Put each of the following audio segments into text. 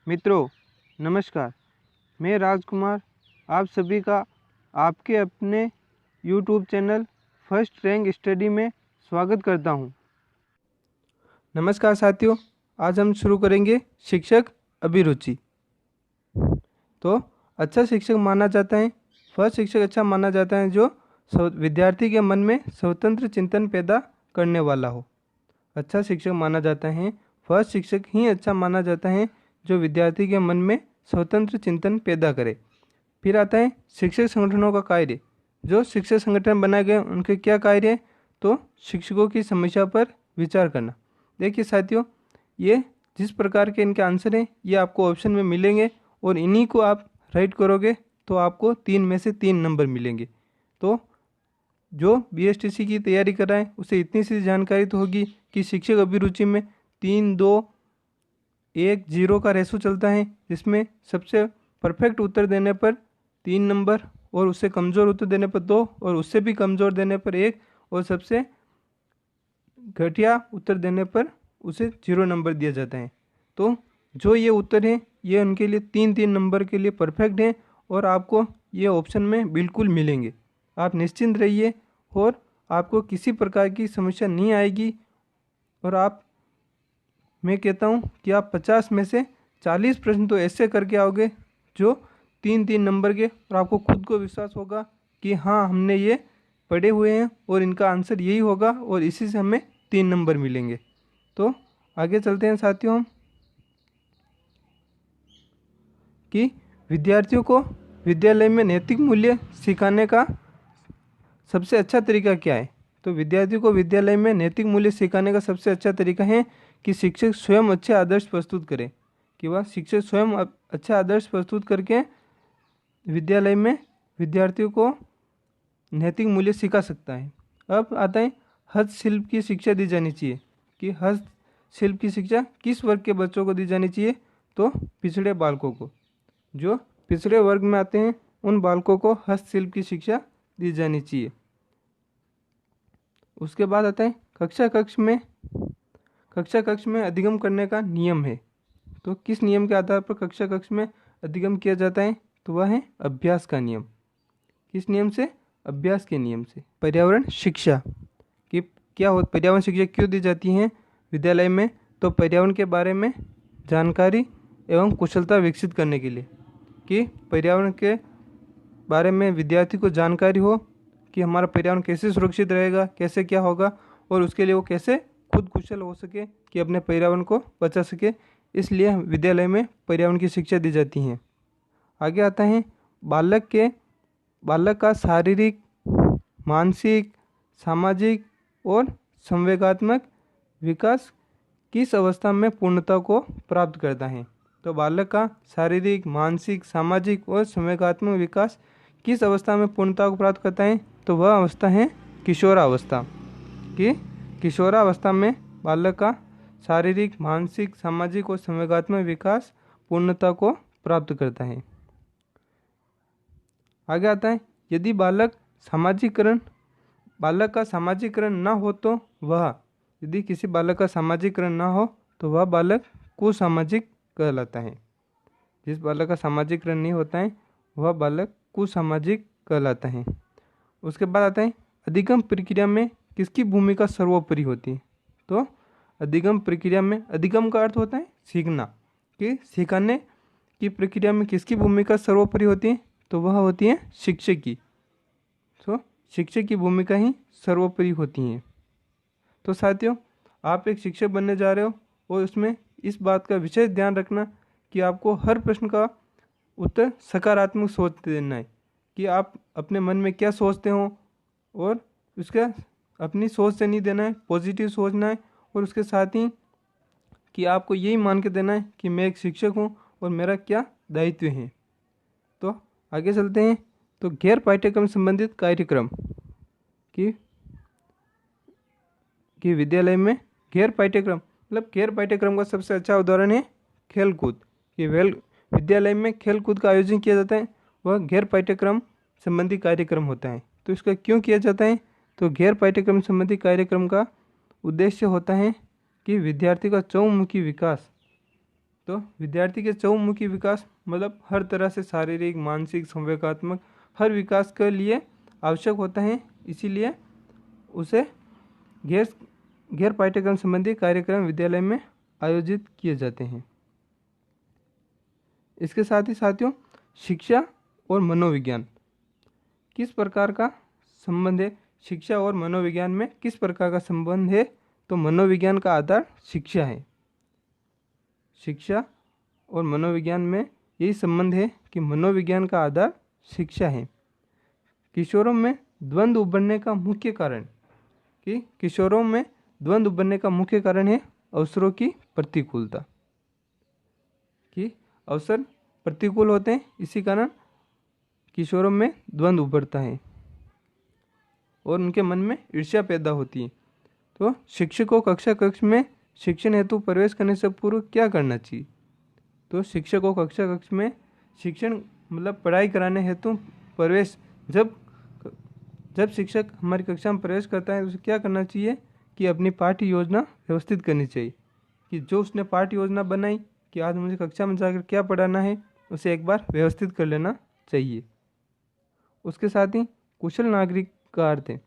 मित्रों नमस्कार। मैं राजकुमार आप सभी का आपके अपने YouTube channel first rank study में स्वागत करता हूं। नमस्कार साथियों, आज हम शुरू करेंगे शिक्षक अभिरुचि। तो अच्छा शिक्षक माना जाता है, फर्स्ट शिक्षक अच्छा माना जाता है जो विद्यार्थी के मन में स्वतंत्र चिंतन पैदा करने वाला हो। अच्छा शिक्षक माना जाता है, फर्स्ट शिक्षक ही अच्छा माना जाता है जो विद्यार्थी के मन में स्वतंत्र चिंतन पैदा करे। फिर आता है शिक्षक संगठनों का कार्य। जो शिक्षक संगठन बनाए गए उनके क्या कार्य है? तो शिक्षकों की समस्या पर विचार करना। देखिए साथियों, ये जिस प्रकार के इनके आंसर हैं ये आपको ऑप्शन में मिलेंगे और इन्हीं को आप राइट करोगे तो आपको 3 में से 3 नंबर मिलेंगे। तो जो BSTC की तैयारी कर रहा है उसे इतनी सी जानकारी तो होगी कि शिक्षक अभिरुचि में 3-2-1-0 का रेशो चलता है, जिसमें सबसे परफेक्ट उत्तर देने पर 3 नंबर और उससे कमज़ोर उत्तर देने पर 2 और उससे भी कमज़ोर देने पर 1 और सबसे घटिया उत्तर देने पर उसे 0 नंबर दिया जाता है। तो जो ये उत्तर हैं ये उनके लिए 3-3 नंबर के लिए परफेक्ट हैं और आपको ये ऑप्शन में बिल्कुल मिलेंगे। आप निश्चिंत रहिए और आपको किसी प्रकार की समस्या नहीं आएगी। और मैं कहता हूँ कि आप 50 में से 40 प्रश्न तो ऐसे करके आओगे जो 3-3 नंबर के, और आपको खुद को विश्वास होगा कि हाँ हमने ये पढ़े हुए हैं और इनका आंसर यही होगा और इसी से हमें 3 नंबर मिलेंगे। तो आगे चलते हैं साथियों हम कि विद्यार्थियों को विद्यालय में नैतिक मूल्य सिखाने का सबसे अच्छा तरीका क्या है? तो विद्यार्थियों को विद्यालय में नैतिक मूल्य सिखाने का सबसे अच्छा तरीका है कि शिक्षक स्वयं अच्छे आदर्श प्रस्तुत करें। कि वह शिक्षक स्वयं अच्छा आदर्श प्रस्तुत करके विद्यालय में विद्यार्थियों को नैतिक मूल्य सिखा सकता है। अब आता है हस्तशिल्प की शिक्षा दी जानी चाहिए। कि हस्तशिल्प की शिक्षा किस वर्ग के बच्चों को दी जानी चाहिए? तो पिछड़े बालकों को। जो पिछड़े वर्ग में आते हैं उन बालकों को हस्तशिल्प की शिक्षा दी जानी चाहिए। उसके बाद आता है कक्षा कक्ष में अधिगम करने का नियम है। तो किस नियम के आधार पर कक्षा कक्ष में अधिगम किया जाता है? तो वह है अभ्यास का नियम। किस नियम से? अभ्यास के नियम से। पर्यावरण शिक्षा कि क्या हो, पर्यावरण शिक्षा क्यों दी जाती है विद्यालय में? तो पर्यावरण के बारे में जानकारी एवं कुशलता विकसित करने के लिए। कि पर्यावरण के बारे में विद्यार्थी को जानकारी हो कि हमारा पर्यावरण कैसे सुरक्षित रहेगा, कैसे क्या होगा, और उसके लिए वो कैसे खुद कुशल हो सके कि अपने पर्यावरण को बचा सके। इसलिए विद्यालय में पर्यावरण की शिक्षा दी जाती है। आगे आता है बालक का शारीरिक, मानसिक, सामाजिक और संवेगात्मक विकास किस अवस्था में पूर्णता को प्राप्त करता है? तो बालक का शारीरिक, मानसिक, सामाजिक और संवेगात्मक विकास किस अवस्था में पूर्णता को प्राप्त करता है? तो वह अवस्था है किशोरावस्था। कि किशोरावस्था में बालक का शारीरिक, मानसिक, सामाजिक और संवेगात्मक विकास पूर्णता को प्राप्त करता है। आगे आता है यदि बालक का सामाजिकरण ना हो तो वह, यदि किसी बालक का सामाजिकरण ना हो तो वह बालक कुसामाजिक कहलाता है। जिस बालक का सामाजिकरण नहीं होता है वह बालक कुसामाजिक कहलाता है। उसके बाद आता है अधिगम प्रक्रिया में किसकी भूमिका सर्वोपरि होती है? तो अधिगम प्रक्रिया में, अधिगम का अर्थ होता है सीखना। कि सिखाने की प्रक्रिया में किसकी भूमिका सर्वोपरि होती है? तो वह होती है शिक्षक की। तो शिक्षक की भूमिका ही सर्वोपरि होती है। तो साथियों, आप एक शिक्षक बनने जा रहे हो और उसमें इस बात का विशेष ध्यान रखना कि आपको हर प्रश्न का उत्तर सकारात्मक सोच देना है। कि आप अपने मन में क्या सोचते हो और उसका अपनी सोच से नहीं देना है, पॉजिटिव सोचना है। और उसके साथ ही कि आपको यही मान के देना है कि मैं एक शिक्षक हूँ और मेरा क्या दायित्व है। तो आगे चलते हैं। तो गैर पाठ्यक्रम संबंधित कार्यक्रम कि विद्यालय में गैर पाठ्यक्रम का सबसे अच्छा उदाहरण है खेलकूद। कि विद्यालय में खेलकूद का आयोजन किया जाता है, वह गैर पाठ्यक्रम संबंधी कार्यक्रम होता है। तो इसका क्यों किया जाता है? तो गैर पाठ्यक्रम संबंधी कार्यक्रम का उद्देश्य होता है कि विद्यार्थी का चहुमुखी विकास तो विद्यार्थी के चहुमुखी विकास मतलब हर तरह से शारीरिक, मानसिक, संवेगात्मक हर विकास के लिए आवश्यक होता है। इसीलिए उसे गैर पाठ्यक्रम संबंधी कार्यक्रम विद्यालय में आयोजित किए जाते हैं। इसके साथ ही साथियों, शिक्षा और मनोविज्ञान किस प्रकार का संबंध है? शिक्षा और मनोविज्ञान में किस प्रकार का संबंध है? तो मनोविज्ञान का आधार शिक्षा है। शिक्षा और मनोविज्ञान में यही संबंध है कि मनोविज्ञान का आधार शिक्षा है। किशोरों में द्वंद्व उभरने का मुख्य कारण है अवसरों की प्रतिकूलता, कि अवसर प्रतिकूल होते हैं, इसी कारण किशोरों में द्वंद्व उभरता है और उनके मन में ईर्ष्या पैदा होती है। तो शिक्षक को कक्ष में शिक्षण हेतु प्रवेश करने से पूर्व क्या करना चाहिए? तो शिक्षक को कक्ष में शिक्षण मतलब पढ़ाई कराने हेतु प्रवेश जब शिक्षक हमारी कक्षा में प्रवेश करता है तो उसे क्या करना चाहिए कि अपनी पाठ्य योजना व्यवस्थित करनी चाहिए, कि जो उसने पाठ्य योजना बनाई कि आज मुझे कक्षा में जाकर क्या पढ़ाना है, उसे एक बार व्यवस्थित कर लेना चाहिए। उसके साथ ही कुशल नागरिक का अर्थ है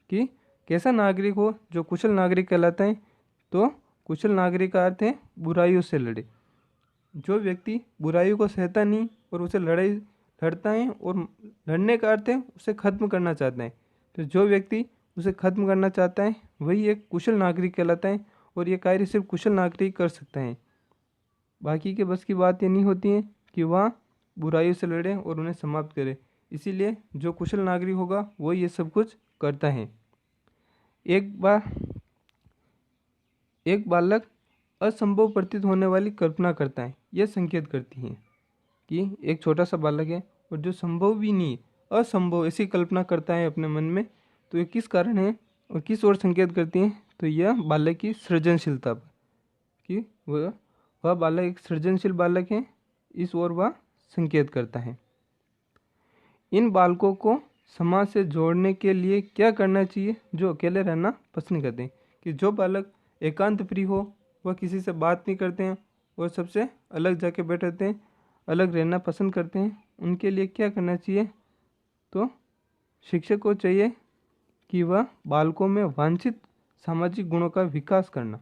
कि कैसा नागरिक हो जो कुशल नागरिक कहलाता है। तो कुशल नागरिक का अर्थ है बुराइयों से लड़े। जो व्यक्ति बुराइयों को सहता नहीं और उसे लड़ता है, और लड़ने का अर्थ है उसे खत्म करना चाहता है। तो जो व्यक्ति उसे खत्म करना चाहता है वही एक कुशल नागरिक कहलाता है, और ये कार्य सिर्फ कुशल नागरिक कर सकता है। बाकी के बस की बात ये नहीं होती है कि वह बुराइयों से लड़े और उन्हें समाप्त करे। इसीलिए जो कुशल नागरिक होगा वो ये सब कुछ करता है। एक बालक असंभव प्रतीत होने वाली कल्पना करता है। यह संकेत करती है कि एक छोटा सा बालक है और जो संभव भी नहीं, असंभव ऐसी कल्पना करता है अपने मन में। तो ये किस कारण है और किस ओर संकेत करती है? तो यह बालक की सृजनशीलता पर, कि वह बालक एक सृजनशील बालक है, इस ओर वह संकेत करता है। इन बालकों को समाज से जोड़ने के लिए क्या करना चाहिए? जो अकेले रहना पसंद करते हैं, कि जो बालक एकांत प्रिय हो, वह किसी से बात नहीं करते हैं और सबसे अलग जाके बैठते हैं, अलग रहना पसंद करते हैं, उनके लिए क्या करना चाहिए? तो शिक्षक को चाहिए कि वह बालकों में वांछित सामाजिक गुणों का विकास करना।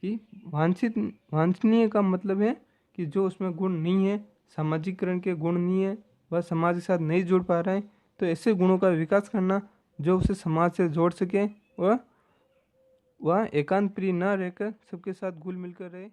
कि वांछनीय का मतलब है कि जो उसमें गुण नहीं है, सामाजिकरण के गुण नहीं है, वह समाज के साथ नहीं जुड़ पा रहा है, तो ऐसे गुणों का विकास करना जो उसे समाज से जोड़ सके, वह एकांत प्रिय न रहकर सबके साथ घुल मिलकर रहे।